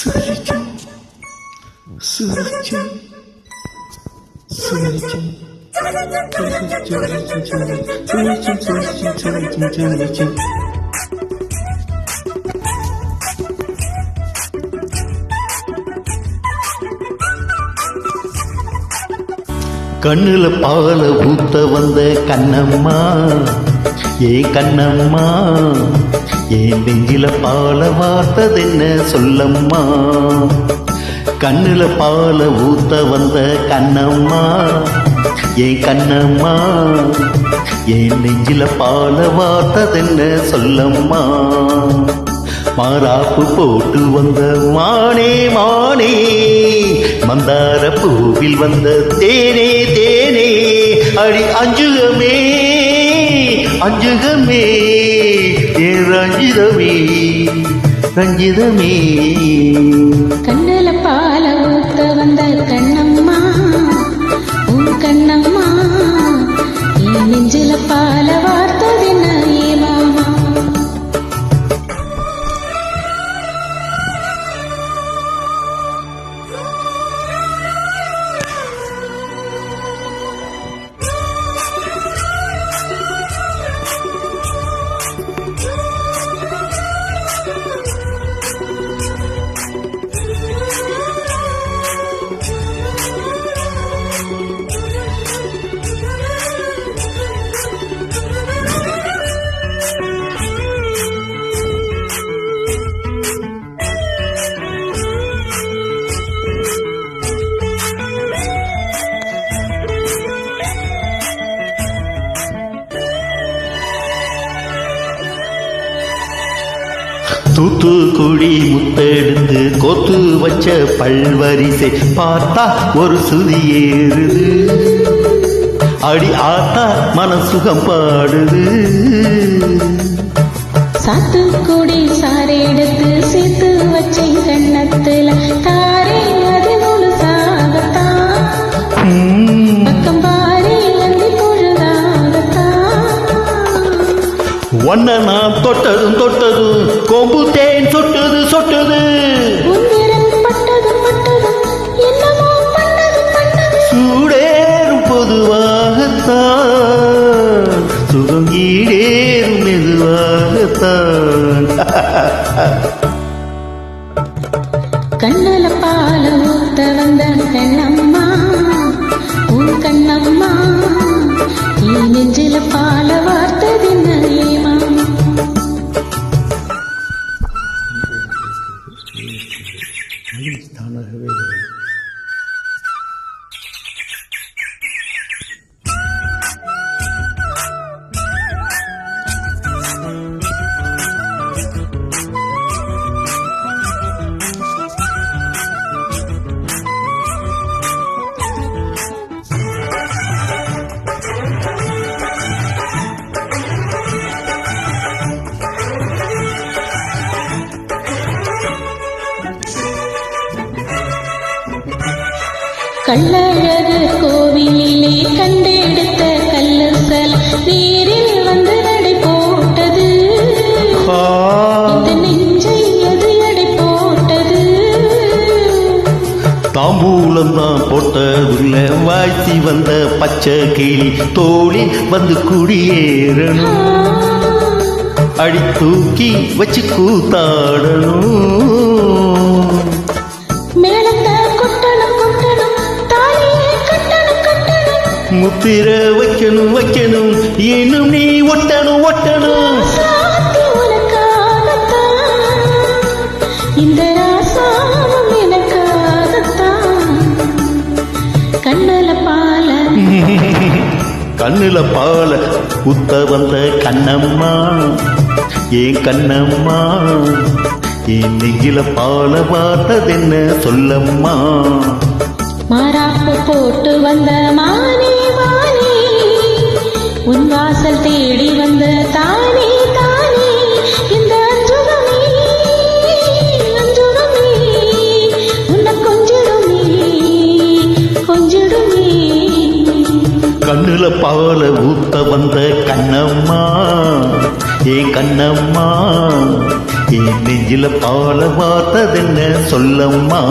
சிரிக்கும் சிரிக்கும் சிரிக்கும் சிரிக்கும். கண்ணுல பால ஊத்த வந்த கண்ணம்மா, ஏ கண்ணம்மா, ஏன் நெஞ்சில பால வார்த்ததென்ன சொல்லம்மா. கண்ணுல பால ஊத்த வந்த கண்ணம்மா, ஏ கண்ணம்மா, ஏன் நெஞ்சில பால வார்த்ததென்ன சொல்லம்மா. மாறாப்பு போட்டு வந்த மானே மானே, மந்தார பூவில் வந்த தேனே தேனே, அடி அஞ்சுகமே அஞ்சுகமே, ஏ ரஞ்சிதமே ரஞ்சிதமே. கண்ணுல பால ஊத்த வந்த கண்ணம்மா, உன் கண்ணம்மா, என் நெஞ்சில பால வார்த்ததென்ன ஏ மாமா. தூத்துக்குடி முத்தெடுத்து கொத்து வச்ச பல்வரிசை பார்த்தா ஒரு சுதி ஏறுது, அடி ஆத்தா மனசுகம் பாடுது. சாத்துக்குடி சாரை எடுத்து சேர்த்து வச்சை கண்ணத்துல தாரே அது முழு சாகத்தான், பக்கம் பாரே வந்து பொழுதாகத்தான். ஒன்ன நான் தொட்டதும் தொட்டதும் கொம்பு தேன் சொட்டது சொட்டது, சூடேறும் பொதுவாகத்தான், சுகம் ஈடேறும் மெதுவாகத்தான். கண்ணுல பால ஊத்த வந்த கண்ணம்மா, உன் கண்ணம்மா, என் நெஞ்சில பால வார்த்ததென்ன ஏ மாமா. கள்ளழகு கோவிலிலே கண்டெடுத்த கல்லுகள் நீரில் வந்து நடை போட்டது, இந்த நெஞ்சை அது எடை போட்டது. தாம்பூலம் தான் போட்டதுள்ள வாழ்த்தி வந்த பச்சை கிளி தோழி வந்து குடியேறணும், அடி தூக்கி வச்சு கூத்தாடணும். முத்திர வைக்கணும் வைக்கணும், இன்னும் நீ ஒட்டணும் ஒட்டணும். இந்த ராசாவும் எனக்காகத்தான். கண்ணுல பால கண்ணுல பால ஊத்த வந்த கண்ணம்மா, ஏன் கண்ணம்மா, என் நெஞ்சில பால பார்த்ததென்ன சொல்லம்மா. மாறாப்பு போட்டு வந்த மானே மானே, உன் வாசல் தேடி வந்த தானே தானே, இந்த அஞ்சுகமே அஞ்சுகமே, உன்னை கொஞ்சிடுமே கொஞ்சிடுமே. கண்ணுல பால ஊத்த வந்த கண்ணம்மா, ஏன் கண்ணம்மா, என் நெஞ்சில பால பார்த்ததென்ன சொல்லம்மா